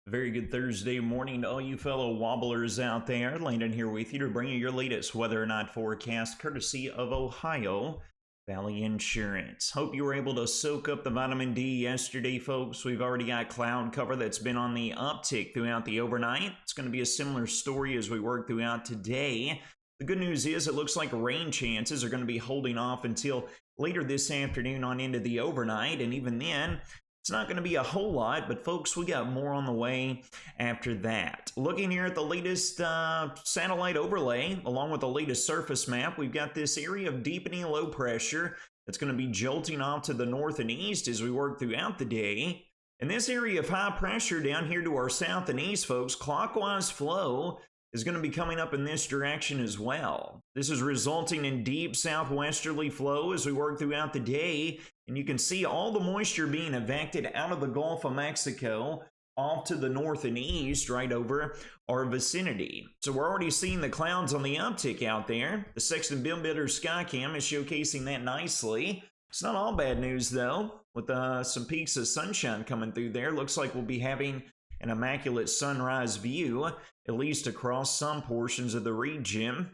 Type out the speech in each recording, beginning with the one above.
Very good Thursday morning to all you fellow wobblers out there. Landon here with you to bring you your latest weather or not forecast courtesy of Ohio Valley Insurance. Hope you were able to soak up the vitamin D yesterday, folks. We've already got cloud cover that's been on the uptick throughout the overnight. It's going to be a similar story as we work throughout today. The good news is it looks like rain chances are going to be holding off until later this afternoon on into the overnight, and even then, it's not going to be a whole lot, but folks, we got more on the way after that. Looking here at the latest satellite overlay, along with the latest surface map, we've got this area of deepening low pressure that's going to be jolting off to the north and east as we work throughout the day. And this area of high pressure down here to our south and east, folks, clockwise flow is going to be coming up in this direction as well. This is resulting in deep southwesterly flow as we work throughout the day. And you can see all the moisture being evacted out of the Gulf of Mexico off to the north and east right over our vicinity. So we're already seeing the clouds on the uptick out there. The Sexton BimBetter Skycam is showcasing that nicely. It's not all bad news though, with some peaks of sunshine coming through there. Looks like we'll be having an immaculate sunrise view, at least across some portions of the region.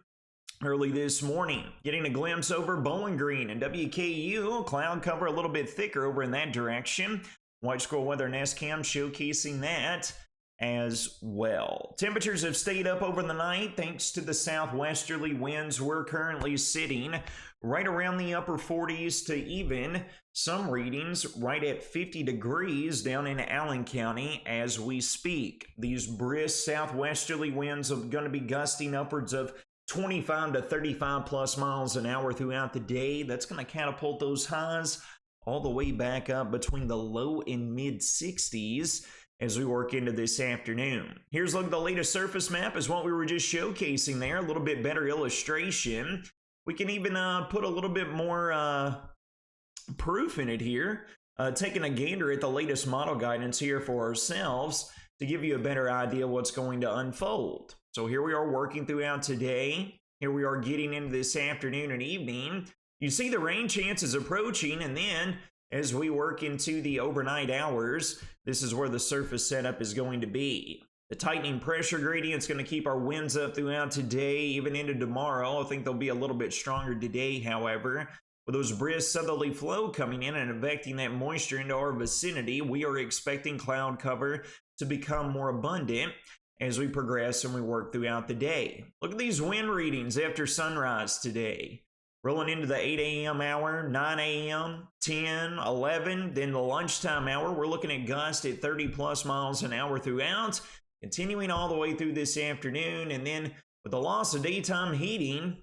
Early this morning, getting a glimpse over Bowling Green and WKU. Cloud cover a little bit thicker over in that direction. White Squirrel Weather and S-Cam showcasing that as well. Temperatures have stayed up over the night thanks to the southwesterly winds. We're currently sitting right around the upper 40s to even some readings right at 50 degrees down in Allen County as we speak. These brisk southwesterly winds are going to be gusting upwards of 25 to 35 plus miles an hour throughout the day. That's going to catapult those highs all the way back up between the low and mid 60s as we work into this afternoon. Here's a look at the latest surface map is what we were just showcasing there. A little bit better illustration. We can even put a little bit more proof in it here. Taking a gander at the latest model guidance here for ourselves to give you a better idea what's going to unfold. So here we are working throughout today. Here we are getting into this afternoon and evening. You see the rain chances approaching, and then as we work into the overnight hours, this is where the surface setup is going to be. The tightening pressure gradient is going to keep our winds up throughout today, even into tomorrow. I think they'll be a little bit stronger today, however. With those brisk southerly flow coming in and affecting that moisture into our vicinity, we are expecting cloud cover to become more abundant as we progress and we work throughout the day. Look at these wind readings after sunrise today. Rolling into the 8 a.m. hour, 9 a.m., 10, 11, then the lunchtime hour. We're looking at gusts at 30 plus miles an hour throughout, continuing all the way through this afternoon. And then with the loss of daytime heating,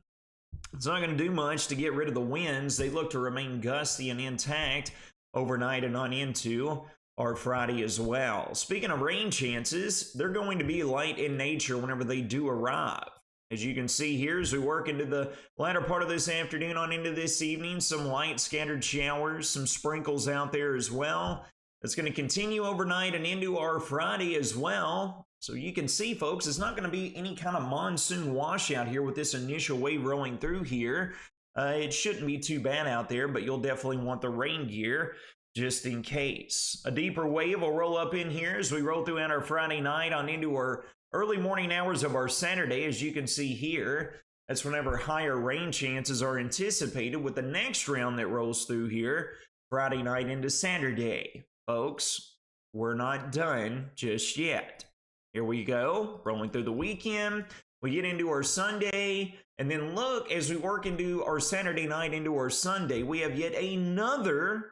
it's not going to do much to get rid of the winds. They look to remain gusty and intact overnight and on into our Friday as well. Speaking of rain chances, they're going to be light in nature whenever they do arrive. As you can see here, as we work into the latter part of this afternoon on into this evening, some light scattered showers, some sprinkles out there as well. It's going to continue overnight and into our Friday as well. So you can see, folks, it's not going to be any kind of monsoon washout here with this initial wave rolling through here. It shouldn't be too bad out there, but you'll definitely want the rain gear just in case. A deeper wave will roll up in here as we roll throughout our Friday night on into our early morning hours of our Saturday. As you can see here, that's whenever higher rain chances are anticipated with the next round that rolls through here Friday night into Saturday. Folks, we're not done just yet. Here we go, rolling through the weekend. We get into our Sunday, and then look, as we work into our Saturday night into our Sunday, we have yet another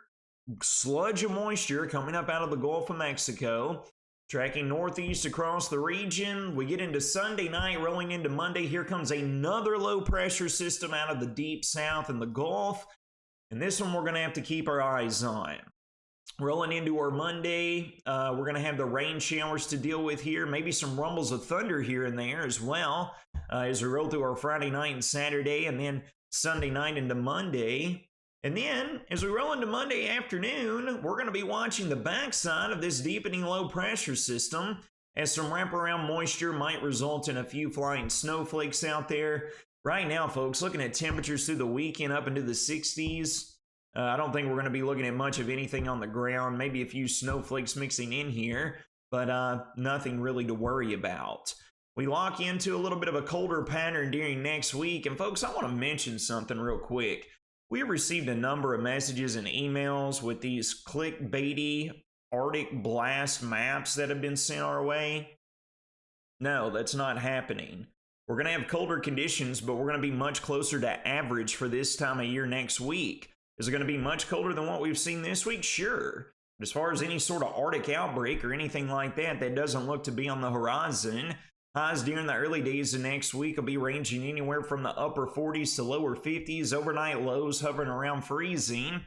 sludge of moisture coming up out of the Gulf of Mexico, tracking northeast across the region. We get into Sunday night, rolling into Monday. Here comes another low pressure system out of the deep south in the Gulf, and this one we're going to have to keep our eyes on. Rolling into our Monday, we're going to have the rain showers to deal with here, maybe some rumbles of thunder here and there as well as we roll through our Friday night and Saturday, and then Sunday night into Monday. And then, as we roll into Monday afternoon, we're going to be watching the backside of this deepening low pressure system as some wraparound moisture might result in a few flying snowflakes out there. Right now, folks, looking at temperatures through the weekend up into the 60s. I don't think we're going to be looking at much of anything on the ground, maybe a few snowflakes mixing in here but nothing really to worry about. We lock into a little bit of a colder pattern during next week. And folks, I want to mention something real quick. We have received a number of messages and emails with these clickbaity Arctic blast maps that have been sent our way. No, that's not happening. We're going to have colder conditions, but we're going to be much closer to average for this time of year next week. Is it going to be much colder than what we've seen this week? Sure. But as far as any sort of Arctic outbreak or anything like that, that doesn't look to be on the horizon. Highs during the early days of next week will be ranging anywhere from the upper 40s to lower 50s. Overnight lows hovering around freezing.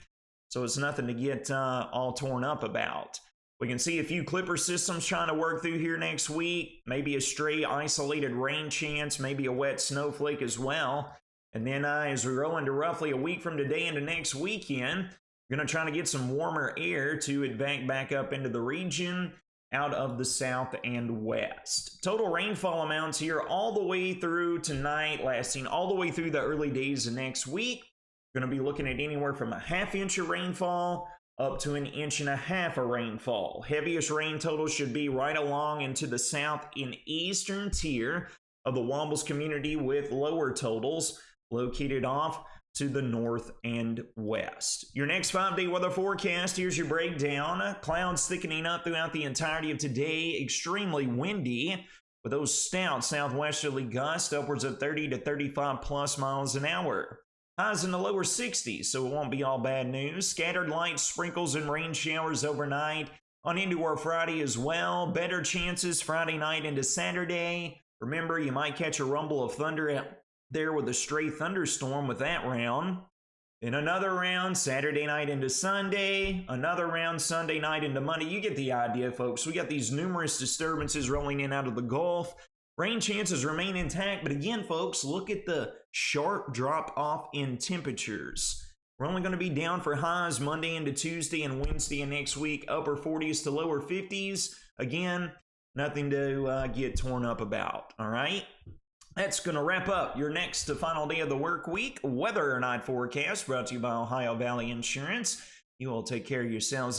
So it's nothing to get all torn up about. We can see a few clipper systems trying to work through here next week. Maybe a stray isolated rain chance, maybe a wet snowflake as well. And then as we roll into roughly a week from today into next weekend, we're going to try to get some warmer air to advance back up into the region out of the south and west. Total rainfall amounts here all the way through tonight, lasting all the way through the early days of next week. We're going to be looking at anywhere from a ½ inch of rainfall up to 1.5 inches of rainfall. Heaviest rain total should be right along into the south and eastern tier of the Wombles community, with lower totals located off to the north and west. Your next 5-day weather forecast, here's your breakdown. Clouds thickening up throughout the entirety of today. Extremely windy with those stout southwesterly gusts upwards of 30 to 35 plus miles an hour. Highs in the lower 60s, so it won't be all bad news. Scattered light sprinkles and rain showers overnight on into our Friday as well. Better chances Friday night into Saturday. Remember, you might catch a rumble of thunder out there with a stray thunderstorm with that round. Then another round Saturday night into Sunday. Another round Sunday night into Monday. You get the idea, folks. We got these numerous disturbances rolling in out of the Gulf. Rain chances remain intact, but again, folks, look at the sharp drop off in temperatures. We're only going to be down for highs Monday into Tuesday and Wednesday and next week, upper 40s to lower 50s. Again, nothing to get torn up about, all right? That's going to wrap up your next to final day of the work week weather or not forecast, brought to you by Ohio Valley Insurance. You all take care of yourselves and